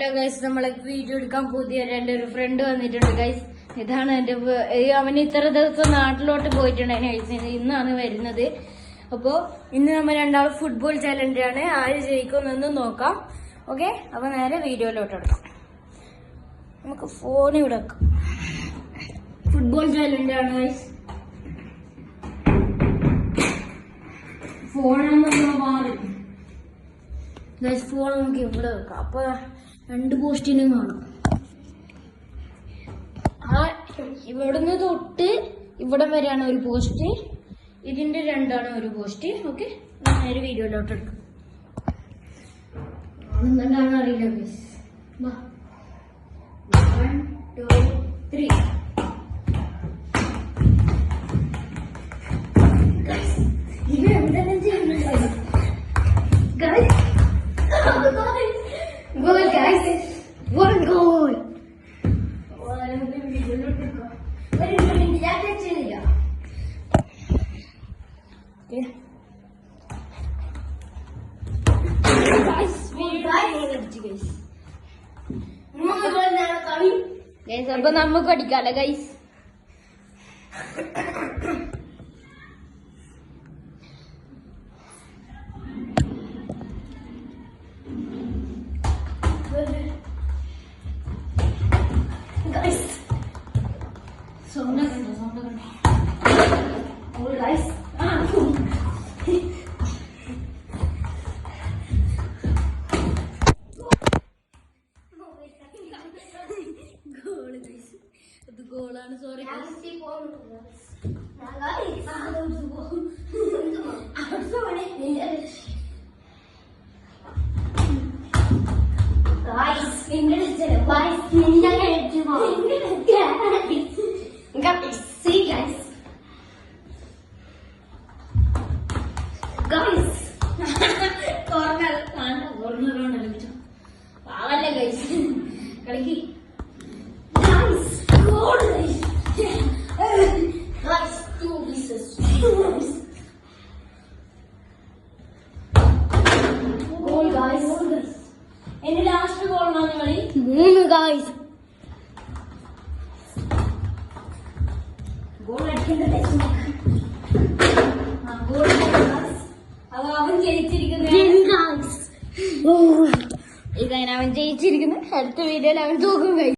Guys നമ്മളെ video എടുക്കാൻ പുതിയ എന്റെ ഒരു ഫ്രണ്ട് വന്നിട്ടുണ്ട് ഗൈസ്. ഇതാണ് എന്റെ അവന് ഇത്ര ദിവസം നാട്ടിലോട്ട് പോയിട്ടുണ്ടായിരുന്നു ഗൈസ്. ഇന്നാണ് വരുന്നത്. അപ്പോ ഇന്ന് നമ്മൾ രണ്ടാളും ഫുട്ബോൾ ചാലഞ്ചാണ്. ആര് ജയിക്കുമെന്നൊന്ന് നോക്കാം. ഓക്കെ, അപ്പൊ നേരെ വീഡിയോയിലോട്ട് എടുക്കാം. നമുക്ക് ഫോൺ ഇവിടെ വെക്കാം. ഫുട്ബോൾ ചാലഞ്ചാണ് ഗൈസ്. ഫോണൊന്നും മാറി ഗൈസ്. ഫോൺ നമുക്ക് ഇവിടെ വെക്കാം. അപ്പൊ രണ്ട് പോസ്റ്റിനും കാണും. ഇവിടുന്ന് തൊട്ട് ഇവിടം വരെയാണ് ഒരു പോസ്റ്റ്, ഇതിന്റെ രണ്ടാണ് ഒരു പോസ്റ്റ്. ഓക്കെ, നേരെ വീഡിയോയിലോട്ട് എടുക്കാം. എന്താണ് അറിയില്ല ഗൈസ്. 1 2 3 ഇത് എന്തെങ്കിലും ചെയ്യുന്നുണ്ടോ ഗൈസ്? Goal, guys! 1 goal! അപ്പൊ നമുക്ക് അടിക്കാല്ലേ ഗൈസ്? ഗോളാണ്. സോറി പാവല്ലേ ഗൈസ്, കളിക്ക്. എന്റെ ലാസ്റ്റ് ഗോളാണ് കളി. 3 ഗൈസ്. ഗോൾ അടിക്കേണ്ടത് അപ്പൊ അവൻ ജയിച്ചിരിക്കുന്നു. അവൻ ജയിച്ചിരിക്കുന്നു. അടുത്ത വീഡിയോയിൽ അവൻ തൂക്കും.